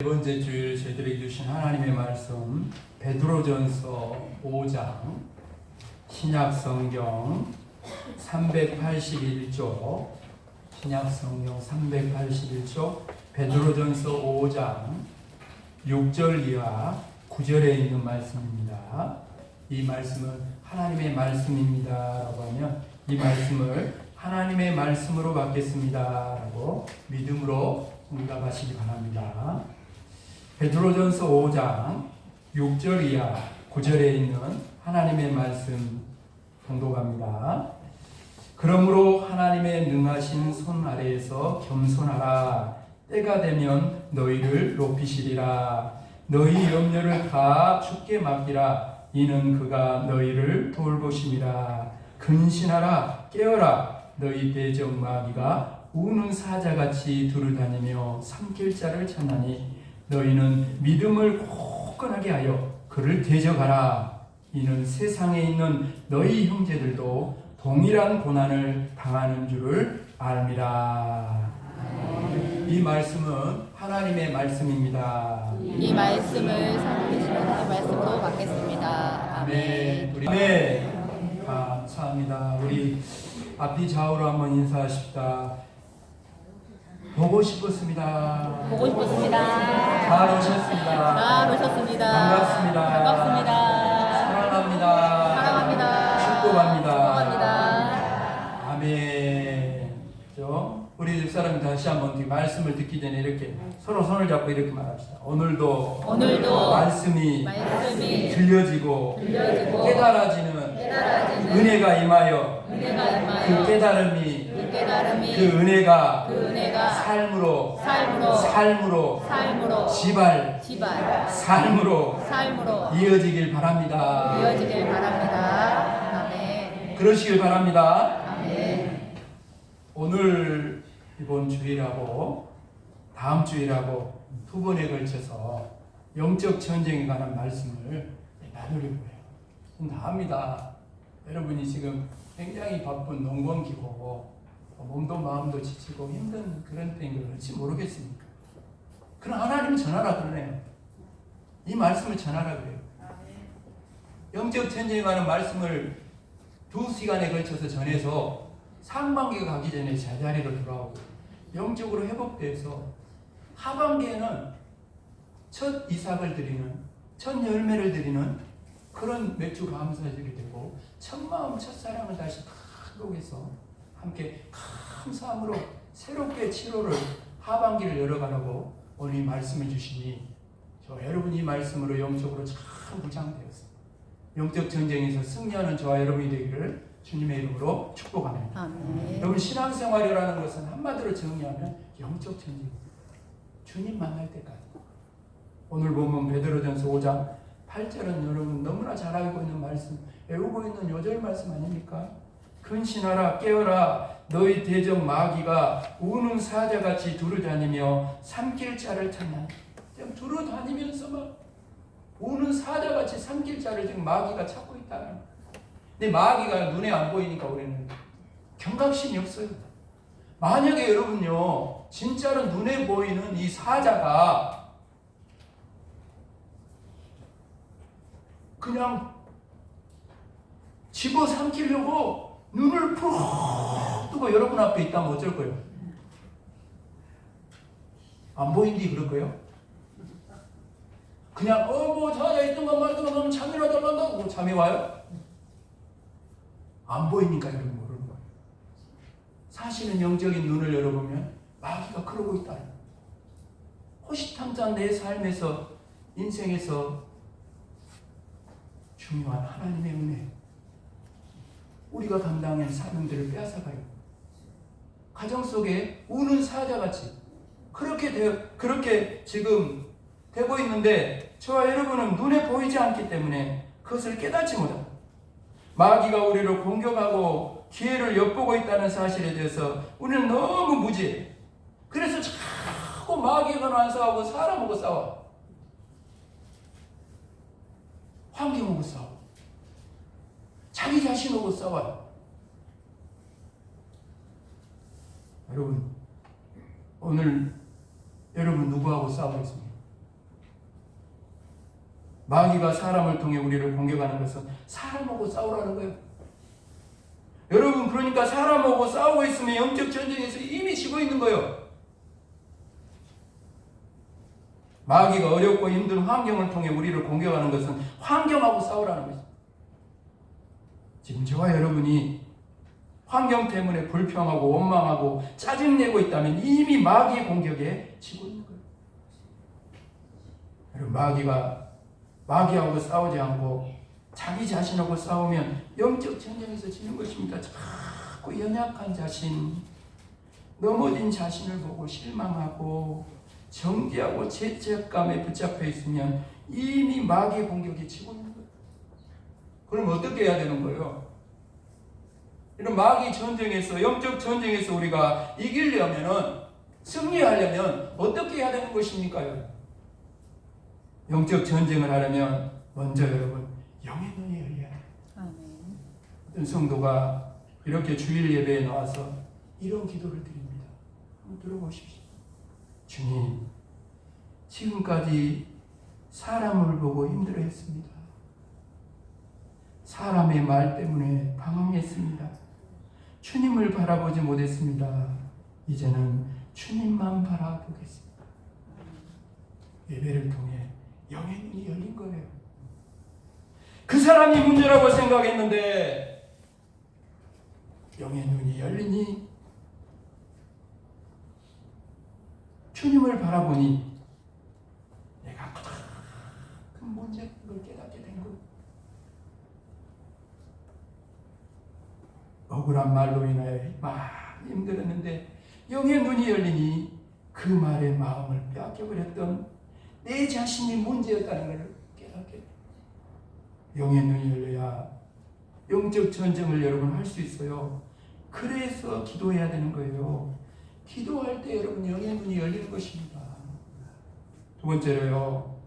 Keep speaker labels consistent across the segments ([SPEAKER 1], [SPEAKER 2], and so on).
[SPEAKER 1] 네 번째 주일 저희들에게 주신 하나님의 말씀 베드로전서 5장 신약성경 381쪽 신약성경 381쪽 베드로전서 5장 6절 이하 9절에 있는 말씀입니다. 이 말씀은 하나님의 말씀입니다 라고 하면 이 말씀을 하나님의 말씀으로 받겠습니다 라고 믿음으로 응답하시기 바랍니다. 베드로전서 5장 6절 이하 9절에 있는 하나님의 말씀 봉독합니다. 그러므로 하나님의 능하신 손 아래에서 겸손하라. 때가 되면 너희를 높이시리라. 너희 염려를 다 주께 맡기라. 이는 그가 너희를 돌보심이라. 근신하라. 깨어라. 너희 대적 마귀가 우는 사자같이 두루다니며 삼킬 자를 찾나니 너희는 믿음을 굳건하게 하여 그를 대적하라. 이는 세상에 있는 너희 형제들도 동일한 고난을 당하는 줄을 알미라. 이 말씀은 하나님의 말씀입니다.
[SPEAKER 2] 이 말씀을 살아계신 하나님의 말씀으로 받겠습니다. 아멘.
[SPEAKER 1] 아멘. 감사합니다. 우리 앞뒤 좌우로 한번 인사하십시다. 보고 싶었습니다.
[SPEAKER 2] 보고 싶었습니다.
[SPEAKER 1] 잘 오셨습니다.
[SPEAKER 2] 잘 오셨습니다.
[SPEAKER 1] 반갑습니다.
[SPEAKER 2] 반갑습니다.
[SPEAKER 1] 사랑합니다.
[SPEAKER 2] 사랑합니다.
[SPEAKER 1] 축복합니다.
[SPEAKER 2] 축복합니다.
[SPEAKER 1] 아멘. 우리 집사람이 다시 한번 말씀을 듣기 전에 이렇게 서로 손을 잡고 이렇게 말합시다. 오늘도 말씀이 들려지고 깨달아지는 은혜가 임하여 그 깨달음이 그 은혜가 삶으로 지발 삶으로 이어지길 바랍니다.
[SPEAKER 2] 아멘.
[SPEAKER 1] 그러시길 바랍니다.
[SPEAKER 2] 아멘.
[SPEAKER 1] 오늘 이번 주일하고 다음 주일하고 두 번에 걸쳐서 영적 전쟁에 관한 말씀을 나누려고 해요. 다 압니다. 여러분이 지금 굉장히 바쁜 농번기고 몸도 마음도 지치고 힘든 그런 때인 걸 어찌 모르겠습니까? 그럼 하나님은 전하라 그러네요. 이 말씀을 전하라 그래요. 영적 전쟁에 관한 말씀을 2시간에 걸쳐서 전해서 상반기가 가기 전에 제자리로 돌아오고 영적으로 회복돼서 하반기에는 첫 이삭을 드리는 첫 열매를 드리는 그런 맥주 감사절이 되고 첫 마음 첫사랑을 다시 회복해서 함께 감사함으로 새롭게 치료를 하반기를 열어가라고 오늘 이 말씀을 주시니 여러분 이 말씀으로 영적으로 참 무장되었습니다. 영적 전쟁에서 승리하는 저와 여러분이 되기를 주님의 이름으로 축복합니다.
[SPEAKER 2] 아멘.
[SPEAKER 1] 여러분 신앙생활이라는 것은 한마디로 정리하면 영적 전쟁입니다. 주님 만날 때까지. 오늘 보면 베드로전서 5장 8절은 여러분 너무나 잘 알고 있는 말씀, 외우고 있는 요절 말씀 아닙니까? 근신하라 깨어라 너희 대적 마귀가 우는 사자같이 두루다니며 삼킬 자를 찾나니. 지금 두루다니면서 막 우는 사자같이 삼킬 자를 지금 마귀가 찾고 있다는 거예요. 근데 마귀가 눈에 안 보이니까 우리는 경각심이 없어요. 만약에 여러분요 진짜로 눈에 보이는 이 사자가 그냥 집어삼키려고 눈을 푹 뜨고 여러분 앞에 있다면 어쩔 거예요? 안 보인디 그럴 거예요? 그냥 뭐 자자 있던 거 말던 거 너무 잠이나 달란다고 잠이 와요? 안 보이니까 여러분 모르는 거예요. 사실은 영적인 눈을 열어보면 마귀가 그러고 있다. 호시탐탐 내 삶에서 인생에서 중요한 하나님의 은혜 우리가 감당한 사명들을 빼앗아가요. 가정 속에 우는 사자같이 그렇게 지금 되고 있는데 저와 여러분은 눈에 보이지 않기 때문에 그것을 깨닫지 못합니다. 마귀가 우리를 공격하고 기회를 엿보고 있다는 사실에 대해서 우리는 너무 무지해요. 그래서 자꾸 마귀하고는 안 싸우고 사람하고 싸워. 환경하고 싸워. 자기 자신하고 싸워요. 여러분 오늘 여러분 누구하고 싸우고 있습니까? 마귀가 사람을 통해 우리를 공격하는 것은 사람하고 싸우라는 거예요. 여러분, 그러니까 사람하고 싸우고 있으면 영적 전쟁에서 이미 지고 있는 거예요. 마귀가 어렵고 힘든 환경을 통해 우리를 공격하는 것은 환경하고 싸우라는 거죠. 지금 저와 여러분이 환경 때문에 불평하고 원망하고 짜증내고 있다면 이미 마귀의 공격에 지고 있는 거예요. 여러분, 마귀하고 싸우지 않고 자기 자신하고 싸우면 영적 전쟁에서 지는 것입니다. 자꾸 연약한 자신, 넘어진 자신을 보고 실망하고 정죄하고 죄책감에 붙잡혀 있으면 이미 마귀의 공격에 지고 있는 거예요. 그럼 어떻게 해야 되는 거예요? 이런 마귀 전쟁에서, 영적 전쟁에서 우리가 이기려면, 승리하려면 어떻게 해야 되는 것입니까? 영적 전쟁을 하려면 먼저 여러분, 영의 눈이 열려야 돼요.
[SPEAKER 2] 아멘.
[SPEAKER 1] 어떤 성도가 이렇게 주일 예배에 나와서 이런 기도를 드립니다. 한번 들어보십시오. 주님, 지금까지 사람을 보고 힘들어했습니다. 사람의 말 때문에 방황했습니다. 주님을 바라보지 못했습니다. 이제는 주님만 바라보겠습니다. 예배를 통해 영의 눈이 열린 거예요. 그 사람이 문제라고 생각했는데 영의 눈이 열리니 주님을 바라보니 내가 큰 문제인 걸 깨닫게 된 거예요. 억울한 말로 인하여 많이 힘들었는데 영의 눈이 열리니 그 말의 마음을 빼앗겨버렸던 내 자신이 문제였다는 걸 깨닫게 돼요. 영의 눈이 열려야 영적 전쟁을 여러분 할 수 있어요. 그래서 기도해야 되는 거예요. 기도할 때 여러분 영의 눈이 열리는 것입니다. 두 번째로요,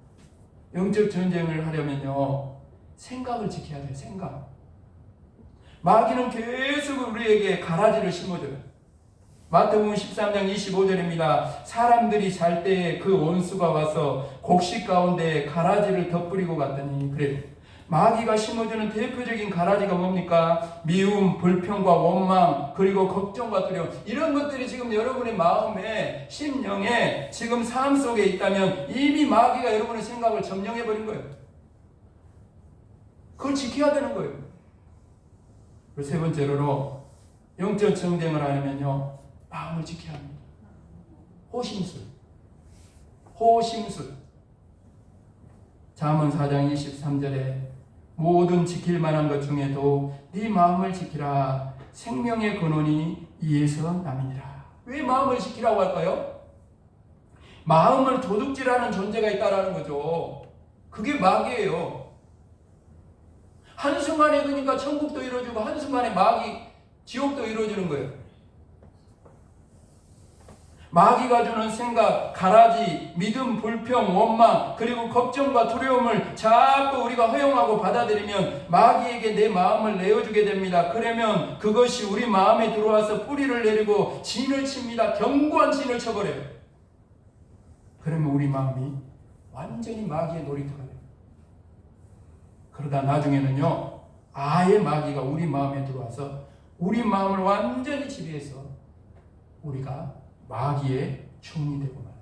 [SPEAKER 1] 영적 전쟁을 하려면요, 생각을 지켜야 돼요. 생각. 마귀는 계속 우리에게 가라지를 심어줘요. 마태복음 13장 25절입니다. 사람들이 잘 때 그 원수가 와서 곡식 가운데 가라지를 덧뿌리고 갔더니, 그래요. 마귀가 심어주는 대표적인 가라지가 뭡니까? 미움, 불평과 원망, 그리고 걱정과 두려움. 이런 것들이 지금 여러분의 마음에, 심령에, 지금 삶 속에 있다면 이미 마귀가 여러분의 생각을 점령해버린 거예요. 그걸 지켜야 되는 거예요. 그리고 세 번째로 영적 전쟁을 하려면요, 마음을 지켜야 합니다. 호심술. 잠언 4장 23절에 모든 지킬 만한 것 중에도 네 마음을 지키라. 생명의 근원이 이에서 남이니라. 왜 마음을 지키라고 할까요? 마음을 도둑질하는 존재가 있다라는 거죠. 그게 마귀예요. 한순간에 그러니까 천국도 이루어지고 한순간에 지옥도 이루어지는 거예요. 마귀가 주는 생각, 가라지, 믿음, 불평, 원망, 그리고 걱정과 두려움을 자꾸 우리가 허용하고 받아들이면 마귀에게 내 마음을 내어주게 됩니다. 그러면 그것이 우리 마음에 들어와서 뿌리를 내리고 진을 칩니다. 견고한 진을 쳐버려요. 그러면 우리 마음이 완전히 마귀의 놀이터가 돼요. 그러다 나중에는요, 아예 마귀가 우리 마음에 들어와서 우리 마음을 완전히 지배해서 우리가 마귀의 종이 되고 말이에요.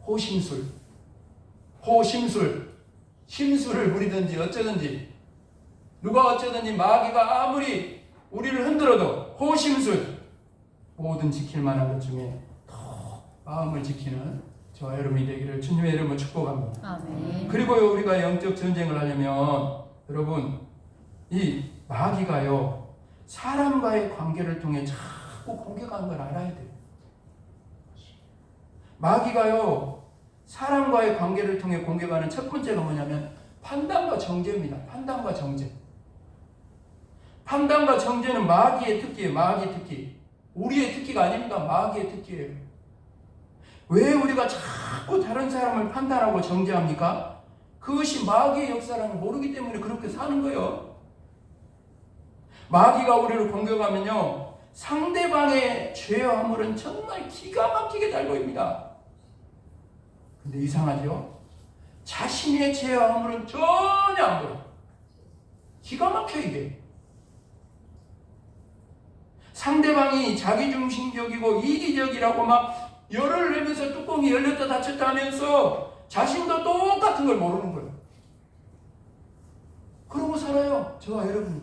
[SPEAKER 1] 호심술, 심술을 부리든지 어쩌든지, 누가 어쩌든지 마귀가 아무리 우리를 흔들어도 호심술, 모든 지킬 만한 것 중에 더 마음을 지키는 저와 여러분이 되기를 주님의 이름으로 축복합니다.
[SPEAKER 2] 아멘.
[SPEAKER 1] 그리고요, 우리가 영적 전쟁을 하려면 여러분, 이 마귀가요, 사람과의 관계를 통해 자꾸 공격하는 걸 알아야 돼요. 마귀가요, 사람과의 관계를 통해 공격하는 첫 번째가 뭐냐면 판단과 정죄입니다. 판단과 정죄. 판단과 정죄는 마귀의 특기예요. 마귀의 특기. 우리의 특기가 아닙니다. 마귀의 특기예요. 왜 우리가 자꾸 다른 사람을 판단하고 정죄합니까? 그것이 마귀의 역사라는 걸 모르기 때문에 그렇게 사는 거예요. 마귀가 우리를 공격하면요, 상대방의 죄와 허물은 정말 기가 막히게 잘 보입니다. 근데 이상하죠? 자신의 죄와 허물은 전혀 안 보여. 기가 막혀 이게. 상대방이 자기중심적이고 이기적이라고 막 열을 내면서 뚜껑이 열렸다 닫혔다 하면서 자신도 똑같은 걸 모르는 거예요. 그러고 살아요. 저와 여러분이.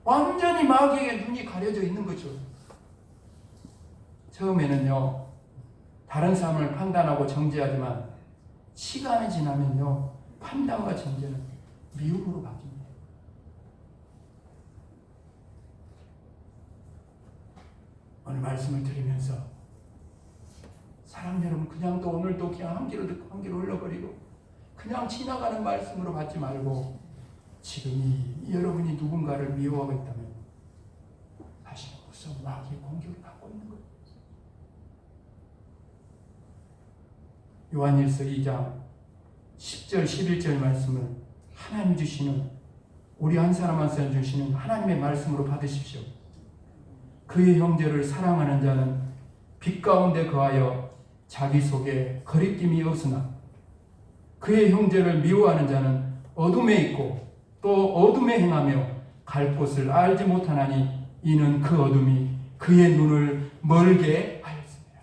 [SPEAKER 1] 완전히 마귀에게 눈이 가려져 있는 거죠. 처음에는요, 다른 사람을 판단하고 정죄하지만 시간이 지나면요, 판단과 정죄는 미움으로 바뀝니다. 오늘 말씀을 들으면서 사람 여러분, 그냥 또 오늘도 그냥 한 귀로 듣고 한 귀로 흘러버리고 그냥 지나가는 말씀으로 받지 말고 지금 여러분이 누군가를 미워하고 있다면 사실은 마귀의 공격을 받고 있는 거예요. 요한일서 2장 10절 11절 말씀을 하나님 주시는, 우리 한 사람 한 사람 주시는 하나님의 말씀으로 받으십시오. 그의 형제를 사랑하는 자는 빛 가운데 거하여 자기 속에 거리낌이 없으나 그의 형제를 미워하는 자는 어둠에 있고 또 어둠에 행하며 갈 곳을 알지 못하나니 이는 그 어둠이 그의 눈을 멀게 하였습니다.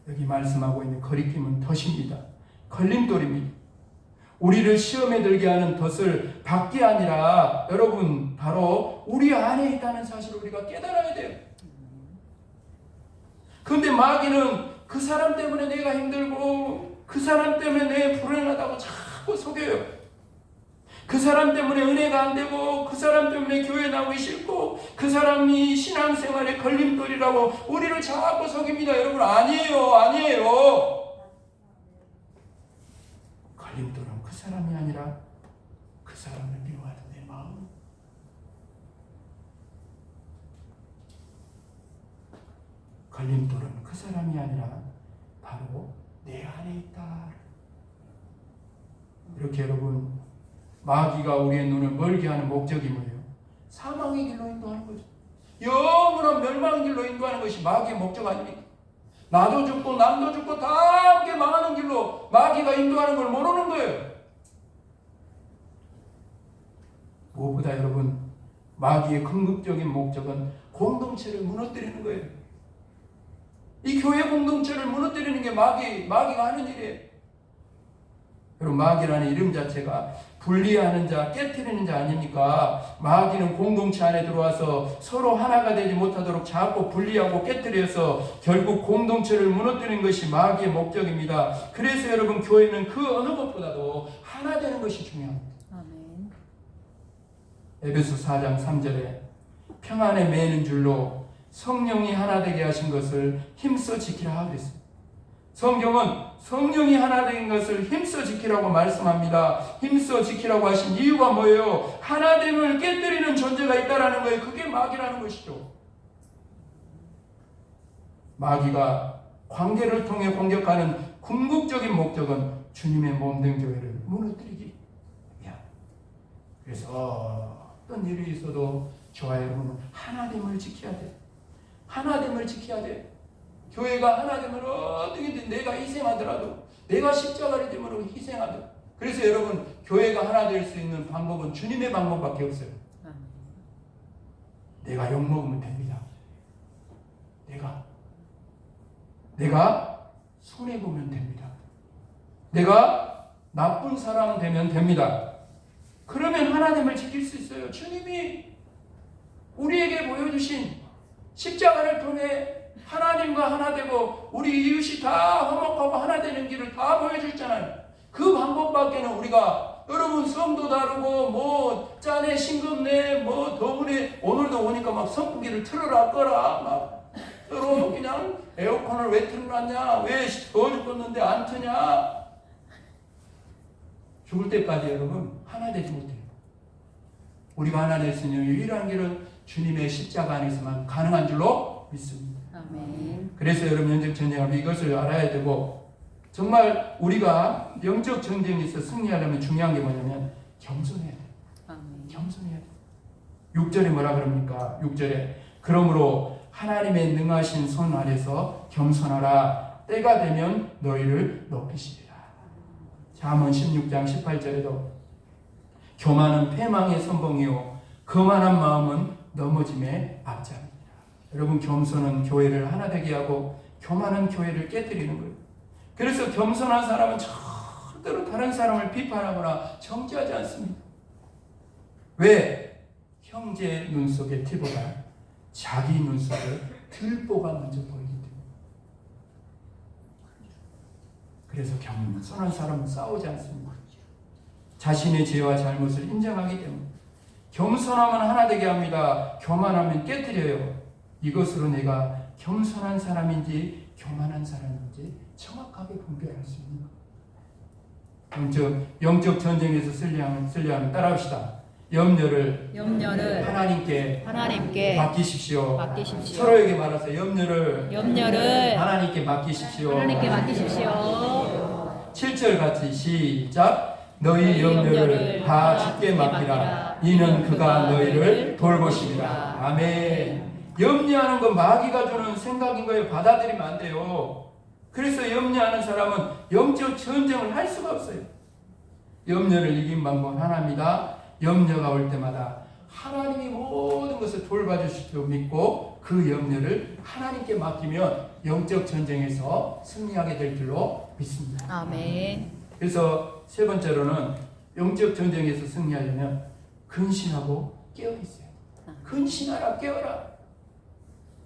[SPEAKER 1] 여기 말씀하고 있는 거리낌은 덫입니다. 걸림돌입니다. 우리를 시험에 들게 하는 덫을 밖이 아니라 여러분 바로 우리 안에 있다는 사실을 우리가 깨달아야 돼요. 그런데 마귀는 그 사람 때문에 내가 힘들고 그 사람 때문에 내 불행하다고 자꾸 속여요. 그 사람 때문에 은혜가 안 되고 그 사람 때문에 교회 나오기 싫고 그 사람이 신앙생활에 걸림돌이라고 우리를 자꾸 속입니다. 여러분, 아니에요. 걸림돌은 그 사람이 아니라 그 사람을 미워하는 내 마음. 걸림돌은 그 사람이 아니라 바로 내 안에 있다. 이렇게 여러분, 마귀가 우리의 눈을 멀게 하는 목적이 뭐예요? 사망의 길로 인도하는 거죠. 영원한 멸망의 길로 인도하는 것이 마귀의 목적 아닙니까? 나도 죽고 남도 죽고 다 함께 망하는 길로 마귀가 인도하는 걸 모르는 거예요. 무엇보다 여러분, 마귀의 궁극적인 목적은 공동체를 무너뜨리는 거예요. 이 교회 공동체를 무너뜨리는 게 마귀가 하는 일이에요. 여러분, 마귀라는 이름 자체가 분리하는 자, 깨트리는 자 아닙니까? 마귀는 공동체 안에 들어와서 서로 하나가 되지 못하도록 자꾸 분리하고 깨트려서 결국 공동체를 무너뜨리는 것이 마귀의 목적입니다. 그래서 여러분, 교회는 그 어느 것보다도 하나 되는 것이 중요합니다.
[SPEAKER 2] 아멘.
[SPEAKER 1] 에베소 4장 3절에 평안에 매는 줄로 성령이 하나 되게 하신 것을 힘써 지키라 그랬습니다. 성경은 성령이 하나 된 것을 힘써 지키라고 말씀합니다. 힘써 지키라고 하신 이유가 뭐예요? 하나됨을 깨뜨리는 존재가 있다라는 거예요. 그게 마귀라는 것이죠. 마귀가 관계를 통해 공격하는 궁극적인 목적은 주님의 몸된 교회를 무너뜨리기. 그래서 어떤 일이 있어도 저와 여러분은 하나됨을 지켜야 돼요. 하나됨을 지켜야 돼요. 교회가 하나됨을 어떻게든 내가 희생하더라도, 내가 십자가를 지므로 희생하더라도. 그래서 여러분, 교회가 하나 될 수 있는 방법은 주님의 방법밖에 없어요. 내가 욕먹으면 됩니다. 내가 손해보면 됩니다. 내가 나쁜 사람 되면 됩니다. 그러면 하나됨을 지킬 수 있어요. 주님이 우리에게 보여주신 십자가를 통해 하나님과 하나 되고 우리 이웃이 다 화목하고 하나 되는 길을 다 보여줬잖아요. 그 방법밖에는 우리가, 여러분, 성도 다르고 뭐 짜네 싱겁네 뭐 더우네, 오늘도 오니까 막 선풍기를 틀어라 꺼라 막 서로 그냥 에어컨을 왜 틀어놨냐, 왜 더워 죽겠는데 안 트냐. 죽을 때까지 여러분 하나 되지 못해요. 우리가 하나 될 수 있는 유일한 길은 주님의 십자가 안에서만 가능한 줄로 믿습니다.
[SPEAKER 2] 아멘.
[SPEAKER 1] 그래서 여러분, 영적 전쟁하면 이것을 알아야 되고, 정말 우리가 영적 전쟁에서 승리하려면 중요한 게 뭐냐면 겸손해야 돼요.
[SPEAKER 2] 아멘.
[SPEAKER 1] 겸손해야 돼요. 6절에 뭐라 그럽니까? 6절에 그러므로 하나님의 능하신 손 아래서 겸손하라. 때가 되면 너희를 높이시리라. 잠언 16장 18절에도 교만은 패망의 선봉이요 거만한 마음은 넘어짐의 앞장입니다. 여러분, 겸손은 교회를 하나 되게 하고 교만은 교회를 깨뜨리는 거예요. 그래서 겸손한 사람은 절대로 다른 사람을 비판하거나 정죄하지 않습니다. 왜? 형제 눈 속의 티보다 자기 눈 속에 들보가 먼저 보이기 때문에. 그래서 겸손한 사람은 싸우지 않습니다. 자신의 죄와 잘못을 인정하기 때문에. 겸손하면 하나 되게 합니다. 교만하면 깨뜨려요. 이것으로 내가 겸손한 사람인지 교만한 사람인지 정확하게 분별할 수 있는 거예요. 영적 전쟁에서 쓰려면 따라합시다. 염려를 하나님께 맡기십시오. 서로에게 말하세요. 염려를 하나님께 맡기십시오. 7절 같이 시작. 너희 염려를 다 주께 맡기라. 이는 그가 너희를 돌보시리라. 아멘. 염려하는 건 마귀가 주는 생각인 거예요. 받아들이면 안 돼요. 그래서 염려하는 사람은 영적 전쟁을 할 수가 없어요. 염려를 이긴 방법은 하나입니다. 염려가 올 때마다 하나님이 모든 것을 돌봐주실 줄 믿고 그 염려를 하나님께 맡기면 영적 전쟁에서 승리하게 될 줄로 믿습니다.
[SPEAKER 2] 아멘.
[SPEAKER 1] 그래서 세 번째로는 영적 전쟁에서 승리하려면 근신하고 깨어있어요. 근신하라, 깨어라.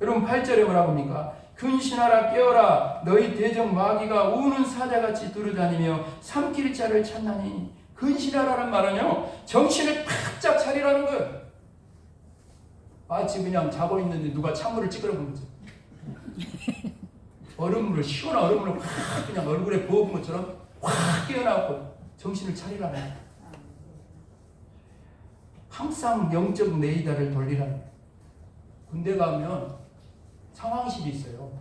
[SPEAKER 1] 여러분 8절에 뭐라고 합니까? 근신하라, 깨어라. 너희 대적 마귀가 우는 사자같이 두루다니며 삼킬 자를 찾나니. 근신하라는 말은요, 정신을 바짝 차리라는 거예요. 마치 그냥 자고 있는데 누가 찬물을 찌그러 부은 거죠. 시원한 얼음물을 확 그냥 얼굴에 부어본 것처럼 확 깨어나고 정신을 차리라는 거예요. 항상 영적 레이더를 돌리라는 거예요. 군대 가면 상황실이 있어요.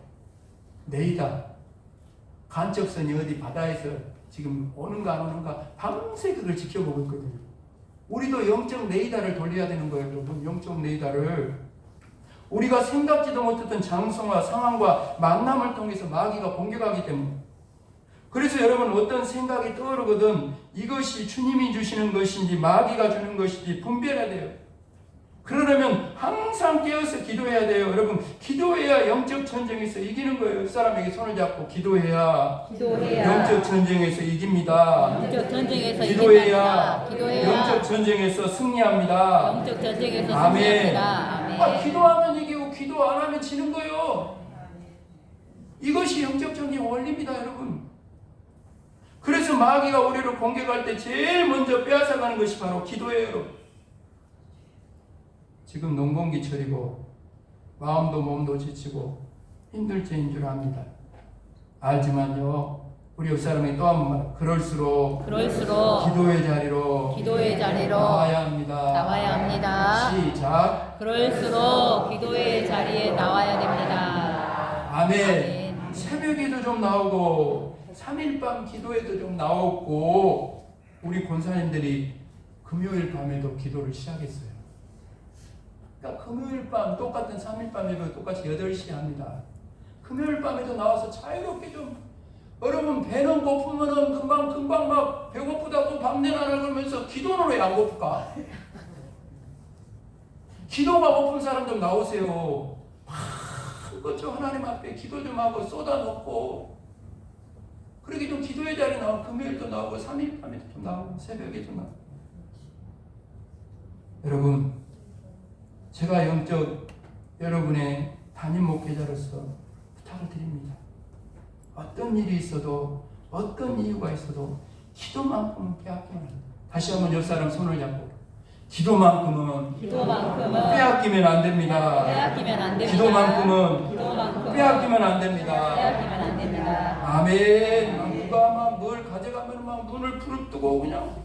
[SPEAKER 1] 레이더. 간접선이 어디 바다에서 지금 오는가 안 오는가 밤새 그걸 지켜보고 있거든요. 우리도 영적 레이더를 돌려야 되는 거예요. 여러분, 영적 레이더를. 우리가 생각지도 못했던 장소와 상황과 만남을 통해서 마귀가 공격하기 때문에. 그래서 여러분, 어떤 생각이 떠오르거든 이것이 주님이 주시는 것인지 마귀가 주는 것인지 분별해야 돼요. 그러려면 항상 깨어서 기도해야 돼요. 여러분, 기도해야 영적 전쟁에서 이기는 거예요. 옆 사람에게 손을 잡고 기도해야 영적 전쟁에서 이깁니다. 기도해야 영적 전쟁에서 승리합니다. 아멘. 기도하면 이기고 기도 안 하면 지는 거예요. 이것이 영적 전쟁의 원리입니다, 여러분. 그래서 마귀가 우리를 공격할 때 제일 먼저 빼앗아가는 것이 바로 기도예요, 여러분. 지금 농번기철이고 마음도 몸도 지치고 힘들 때인 줄 압니다. 알지만요, 우리 옆 사람이 또 한 번 말, 그럴수록 기도의 자리로 나와야 합니다. 시작.
[SPEAKER 2] 그럴수록 기도의 자리에 나와야 됩니다.
[SPEAKER 1] 아멘. 새벽에도 좀 나오고 3일 밤 기도에도 좀 나오고. 우리 권사님들이 금요일 밤에도 기도를 시작했어요. 그러니까 금요일 밤 똑같은 3일 밤에도 똑같이 8시에 합니다. 금요일 밤에도 나와서 자유롭게 좀, 여러분 배는 고프면은 금방 막 배고프다고 밤내나라 그러면서 기도는 왜 안 고플까? 기도가 고픈 사람 좀 나오세요. 그것 좀 하나님 앞에 기도 좀 하고 쏟아놓고, 그렇게 좀 기도의 자리 나오고 금요일도 나오고 3일 밤에도 좀 나오고 새벽에도 나오고. 여러분, 제가 영적 여러분의 담임 목회자로서 부탁을 드립니다. 어떤 일이 있어도 어떤 이유가 있어도 기도만큼은 빼앗기면 안 돼요. 다시 한번 옆 사람 손을 잡고 기도만큼은 빼앗기면 안 됩니다. 기도만큼은 빼앗기면 안 됩니다. 아멘. 누가 막 뭘 가져가면 막 눈을 부릅뜨고 그냥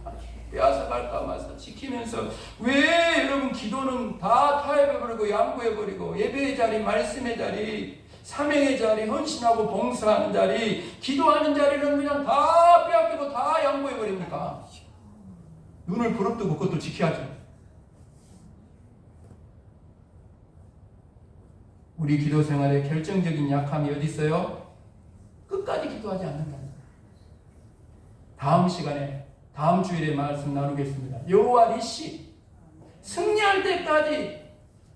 [SPEAKER 1] 빼앗아갈까 마서 지키면서, 왜 여러분 기도는 다 타협해버리고 양보해버리고 예배의 자리, 말씀의 자리, 사명의 자리, 헌신하고 봉사하는 자리, 기도하는 자리는 그냥 다 빼앗기고 다 양보해버립니까? 눈을 부릅뜨고 그것도 지켜야죠. 우리 기도 생활에 결정적인 약함이 어디 있어요? 끝까지 기도하지 않는다. 다음 시간에 다음 주일에 말씀 나누겠습니다. 여호와 니시 승리할 때까지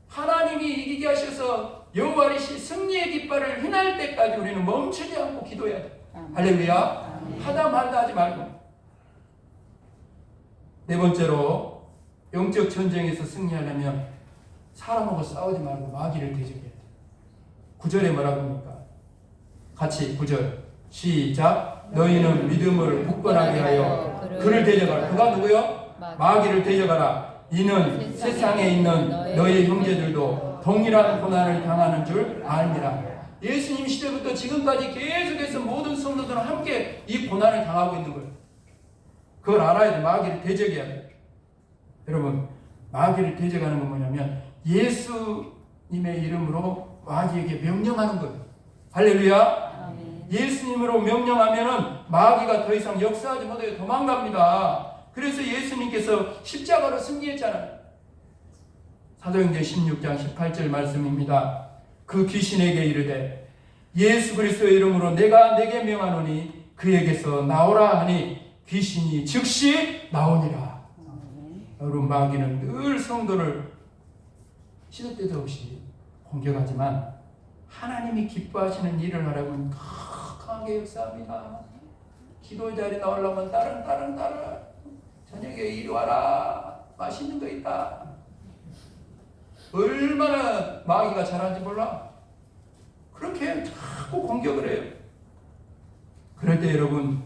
[SPEAKER 1] 하나님이 이기게 하셔서 여호와 니시 승리의 깃발을 휘날 때까지 우리는 멈추지 않고 기도해야 돼. 할렐루야. 하다 말다 하지 말고. 네 번째로 영적 전쟁에서 승리하려면 사람하고 싸우지 말고 마귀를 대적해야 돼. 9절에 뭐라고 합니까? 같이 9절 시작. 너희는 믿음을 굳건하게 하여 그를 대적하라. 그가 누구요? 마귀를 대적하라. 이는 세상에 있는 너희 형제들도 동일한 고난을 당하는 줄 알미라. 예수님 시대부터 지금까지 계속해서 모든 성도들은 함께 이 고난을 당하고 있는 거예요. 그걸 알아야 돼. 마귀를 대적해야 돼. 여러분, 마귀를 대적하는 건 뭐냐면 예수님의 이름으로 마귀에게 명령하는 거예요. 할렐루야. 예수님으로 명령하면은 마귀가 더 이상 역사하지 못해요. 도망갑니다. 그래서 예수님께서 십자가로 승리했잖아요. 사도행전 16장 18절 말씀입니다. 그 귀신에게 이르되 예수 그리스도의 이름으로 내가 내게 명하노니 그에게서 나오라 하니 귀신이 즉시 나오니라. 여러분, 마귀는 늘 성도를 시도 때도 없이 공격하지만 하나님이 기뻐하시는 일을 하려면 강하게 역사합니다. 기도 자리에 나오려면 따른 저녁에 이리 와라. 맛있는 거 있다. 얼마나 마귀가 잘하는지 몰라. 그렇게 자꾸 공격을 해요. 그럴 때 여러분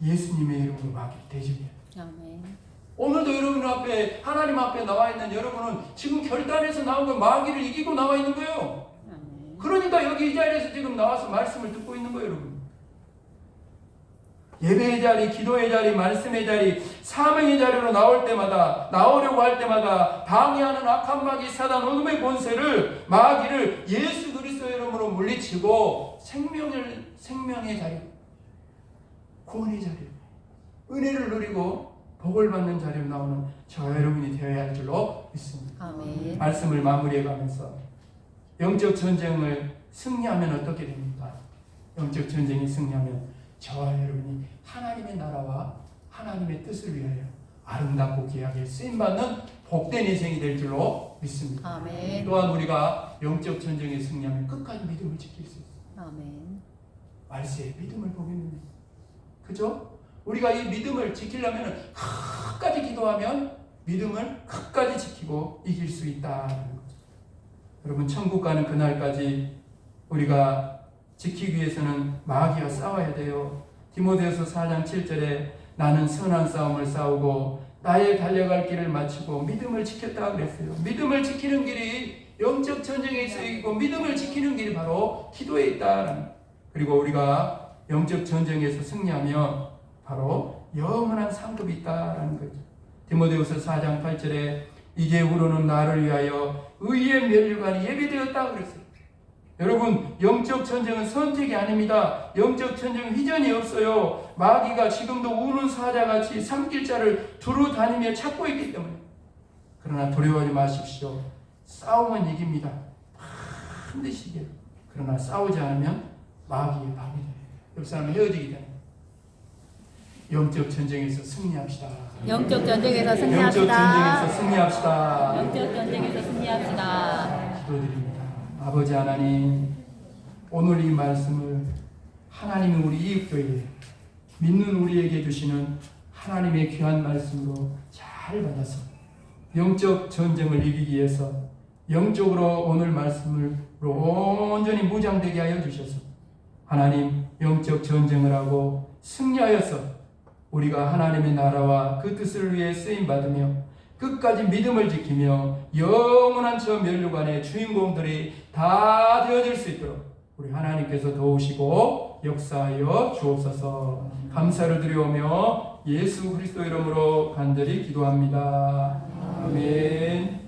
[SPEAKER 1] 예수님의 이름으로 마귀를 대적해요. 오늘도 여러분 앞에 하나님 앞에 나와 있는 여러분은 지금 결단에서 나온 거 마귀를 이기고 나와 있는 거예요. 그러니까 여기 이 자리에서 지금 나와서 말씀을 듣고 있는 거예요, 여러분. 예배의 자리, 기도의 자리, 말씀의 자리, 사명의 자리로 나오려고 할 때마다 방해하는 악한 마귀 사단 어둠의 권세를 마귀를 예수 그리스도의 이름으로 물리치고 생명의 자리, 구원의 자리, 은혜를 누리고 복을 받는 자리로 나오는 저 여러분이 되어야 할 줄로 믿습니다.
[SPEAKER 2] 아멘.
[SPEAKER 1] 말씀을 마무리해가면서 영적 전쟁을 승리하면 어떻게 됩니까? 영적 전쟁이 승리하면 저와 여러분이 하나님의 나라와 하나님의 뜻을 위하여 아름답고 귀하게 쓰임받는 복된 인생이 될 줄로 믿습니다.
[SPEAKER 2] 아멘.
[SPEAKER 1] 또한 우리가 영적 전쟁에 승리하면 끝까지 믿음을 지킬 수 있어요.
[SPEAKER 2] 아멘.
[SPEAKER 1] 말세에 믿음을 보겠는데, 그죠? 우리가 이 믿음을 지키려면 끝까지 기도하면 믿음을 끝까지 지키고 이길 수 있다는 거죠. 여러분, 천국 가는 그날까지 우리가 지키기 위해서는 마귀와 싸워야 돼요. 디모데후서 4장 7절에 나는 선한 싸움을 싸우고 나의 달려갈 길을 마치고 믿음을 지켰다 그랬어요. 믿음을 지키는 길이 영적 전쟁에 있어 있고 믿음을 지키는 길이 바로 기도에 있다. 그리고 우리가 영적 전쟁에서 승리하며 바로 영원한 상급이 있다라는 거죠. 디모데후서 4장 8절에 이제후로는 나를 위하여 의의 면류관이 예비되었다 그랬어요. 여러분, 영적 전쟁은 선택이 아닙니다. 영적 전쟁은 휘전이 없어요. 마귀가 지금도 우는 사자같이 삼킬자를 두루 다니며 찾고 있기 때문에. 그러나 두려워하지 마십시오. 싸움은 이깁니다. 반드시 이겨요. 그러나 싸우지 않으면 마귀의 밤이 돼요. 옆 사람은 헤어지기 때문에. 영적 전쟁에서 승리합시다.
[SPEAKER 2] 영적 전쟁에서
[SPEAKER 1] 영적
[SPEAKER 2] 승리합시다.
[SPEAKER 1] 전쟁에서 승리합시다.
[SPEAKER 2] 영적 전쟁에서 승리합시다.
[SPEAKER 1] 기도드립니다. 아버지 하나님, 오늘 이 말씀을 하나님이 우리 이웃교회 믿는 우리에게 주시는 하나님의 귀한 말씀으로 잘 받아서 영적 전쟁을 이기기 위해서 영적으로 오늘 말씀을 온전히 무장되게 하여 주셔서 하나님 영적 전쟁을 하고 승리하여서 우리가 하나님의 나라와 그 뜻을 위해 쓰임받으며 끝까지 믿음을 지키며 영원한 저 면류관의 주인공들이 다 되어질 수 있도록 우리 하나님께서 도우시고 역사하여 주옵소서. 감사를 드리오며 예수 그리스도 이름으로 간절히 기도합니다. 아멘.